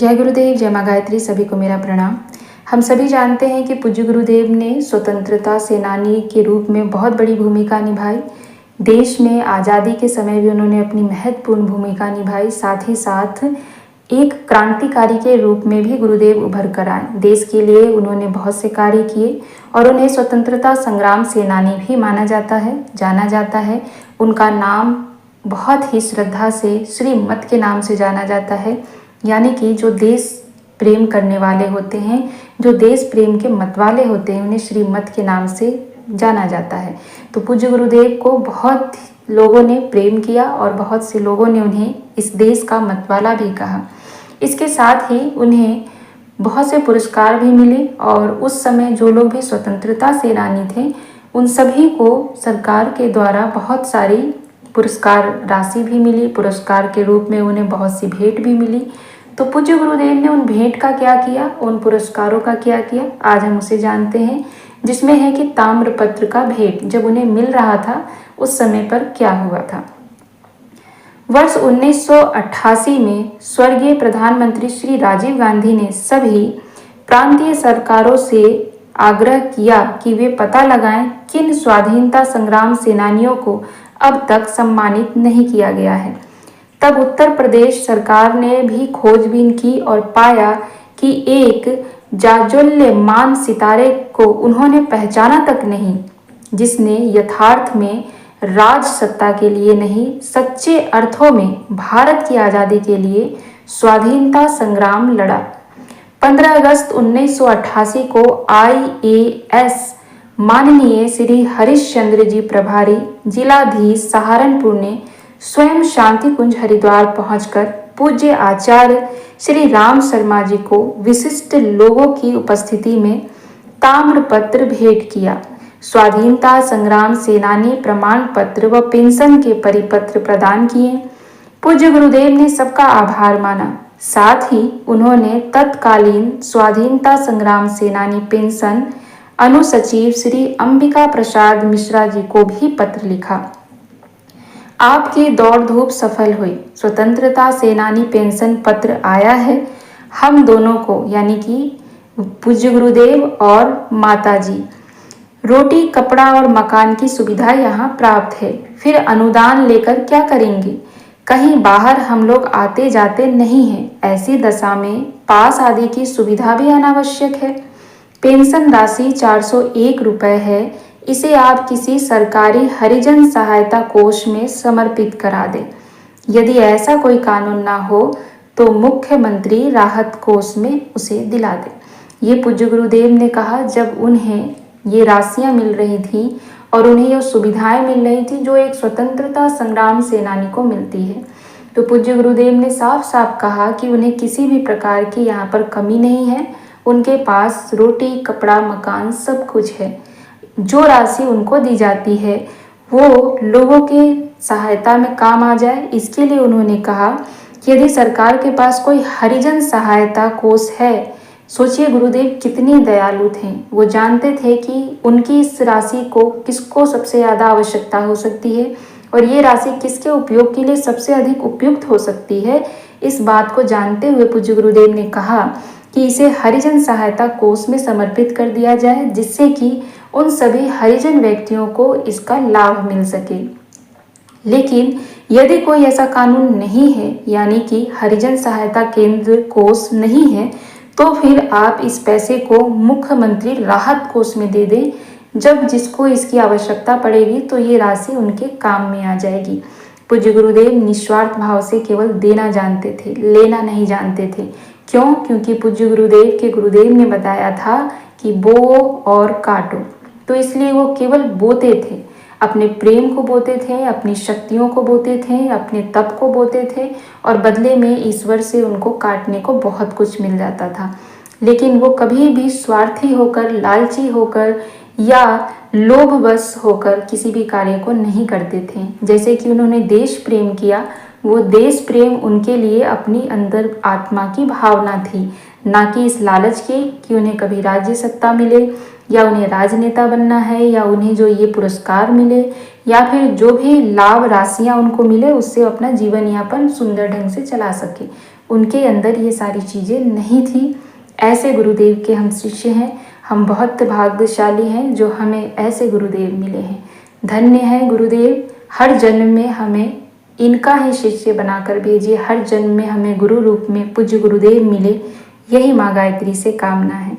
जय गुरुदेव, जय माँ गायत्री। सभी को मेरा प्रणाम। हम सभी जानते हैं कि पूज्य गुरुदेव ने स्वतंत्रता सेनानी के रूप में बहुत बड़ी भूमिका निभाई। देश में आज़ादी के समय भी उन्होंने अपनी महत्वपूर्ण भूमिका निभाई। साथ ही साथ एक क्रांतिकारी के रूप में भी गुरुदेव उभर कर आए। देश के लिए उन्होंने बहुत से कार्य किए और उन्हें स्वतंत्रता संग्राम सेनानी भी माना जाता है, जाना जाता है। उनका नाम बहुत ही श्रद्धा से श्रीमत के नाम से जाना जाता है, यानी कि जो देश प्रेम करने वाले होते हैं, जो देश प्रेम के मत वाले होते हैं, उन्हें श्रीमत के नाम से जाना जाता है। तो पूज्य गुरुदेव को बहुत लोगों ने प्रेम किया और बहुत से लोगों ने उन्हें इस देश का मतवाला भी कहा। इसके साथ ही उन्हें बहुत से पुरस्कार भी मिले और उस समय जो लोग भी स्वतंत्रता सेनानी थे उन सभी को सरकार के द्वारा बहुत सारी पुरस्कार राशि भी मिली। पुरस्कार के रूप में उन्हें बहुत सी भेंट भी मिली। तो पूज्य गुरुदेव ने उन भेंट का क्या किया, उन पुरस्कारों का क्या किया, आज हम उसे जानते हैं। जिसमें है कि ताम्रपत्र का भेंट जब उन्हें मिल रहा था उस समय पर क्या हुआ था। वर्ष 1988 में स्वर्गीय प्रधानमंत्री श्री राजीव गांधी ने सभी प्रांतीय सरकारों से आग्रह किया कि वे पता लगाएं किन स्वाधीनता संग्राम सेनानियों को अब तक सम्मानित नहीं किया गया है। तब उत्तर प्रदेश सरकार ने भी खोजबीन की और पाया कि एक जाज्वल्यमान सितारे को उन्होंने पहचाना तक नहीं, जिसने यथार्थ में राज सत्ता के लिए नहीं, सच्चे अर्थों में भारत की आज़ादी के लिए स्वाधीनता संग्राम लड़ा। 15 अगस्त 1988 को IAS माननीय श्री हरिश्चंद्र जी प्रभारी जिलाधीश सहारनपुर ने स्वयं शांति कुंज हरिद्वार पहुंचकर पूज्य आचार्य श्री राम शर्मा जी को विशिष्ट लोगों की उपस्थिति में ताम्रपत्र भेंट किया। स्वाधीनता संग्राम सेनानी प्रमाण पत्र व पेंशन के परिपत्र प्रदान किए। पूज्य गुरुदेव ने सबका आभार माना। साथ ही उन्होंने तत्कालीन स्वाधीनता संग्राम सेनानी पेंशन अनुसचिव श्री अंबिका प्रसाद मिश्रा जी को भी पत्र लिखा। आपकी दौड़ धूप सफल हुई। स्वतंत्रता सेनानी पेंशन पत्र आया है। हम दोनों को, यानी कि पूज्य गुरुदेव और माता जी, रोटी कपड़ा और मकान की सुविधा यहाँ प्राप्त है। फिर अनुदान लेकर क्या करेंगे? कहीं बाहर हम लोग आते जाते नहीं हैं। ऐसी दशा में पास आदि की सुविधा भी अनावश्यक है। पेंशन राशि 401 रुपये है। इसे आप किसी सरकारी हरिजन सहायता कोष में समर्पित करा दें। यदि ऐसा कोई कानून ना हो तो मुख्यमंत्री राहत कोष में उसे दिला दें। ये पूज्य गुरुदेव ने कहा जब उन्हें ये राशियां मिल रही थी और उन्हें ये सुविधाएं मिल रही थी जो एक स्वतंत्रता संग्राम सेनानी को मिलती है। तो पूज्य गुरुदेव ने साफ साफ कहा कि उन्हें किसी भी प्रकार की यहाँ पर कमी नहीं है। उनके पास रोटी कपड़ा मकान सब कुछ है। जो राशि उनको दी जाती है वो लोगों के सहायता में काम आ जाए, इसके लिए उन्होंने कहा कि यदि सरकार के पास कोई हरिजन सहायता कोष है, सोचिए गुरुदेव कितने दयालु थे। वो जानते थे कि उनकी इस राशि को किसको सबसे ज़्यादा आवश्यकता हो सकती है और ये राशि किसके उपयोग के लिए सबसे अधिक उपयुक्त हो सकती है। इस बात को जानते हुए पूज्य गुरुदेव ने कहा कि इसे हरिजन सहायता कोष में समर्पित कर दिया जाए, जिससे कि उन सभी हरिजन व्यक्तियों को इसका लाभ मिल सके। लेकिन यदि कोई ऐसा कानून नहीं है, यानी कि हरिजन सहायता केंद्र कोष नहीं है, तो फिर आप इस पैसे को मुख्यमंत्री राहत कोष में दे दें। जब जिसको इसकी आवश्यकता पड़ेगी तो ये राशि उनके काम में आ जाएगी। पूज्य गुरुदेव निस्वार्थ भाव से केवल देना जानते थे, लेना नहीं जानते थे। क्यों? क्योंकि पूज्य गुरुदेव के गुरुदेव ने बताया था कि बो और काटो, तो इसलिए वो केवल बोते थे। अपने प्रेम को बोते थे, अपनी शक्तियों को बोते थे, अपने तप को बोते थे और बदले में ईश्वर से उनको काटने को बहुत कुछ मिल जाता था। लेकिन वो कभी भी स्वार्थी होकर, लालची होकर या लोभवश होकर किसी भी कार्य को नहीं करते थे। जैसे कि उन्होंने देश प्रेम किया, वो देश प्रेम उनके लिए अपनी अंदर आत्मा की भावना थी, ना कि इस लालच की कि उन्हें कभी राज्य सत्ता मिले या उन्हें राजनेता बनना है या उन्हें जो ये पुरस्कार मिले या फिर जो भी लाभ राशियां उनको मिले उससे अपना जीवन यापन सुंदर ढंग से चला सके। उनके अंदर ये सारी चीज़ें नहीं थी। ऐसे गुरुदेव के हम शिष्य हैं। हम बहुत भाग्यशाली हैं जो हमें ऐसे गुरुदेव मिले हैं। धन्य है गुरुदेव, हर जन्म में हमें इनका ही शिष्य बनाकर भेजिए, हर जन्म में हमें गुरु रूप में पूज्य गुरुदेव मिले, यही माँ गायत्री से कामना है।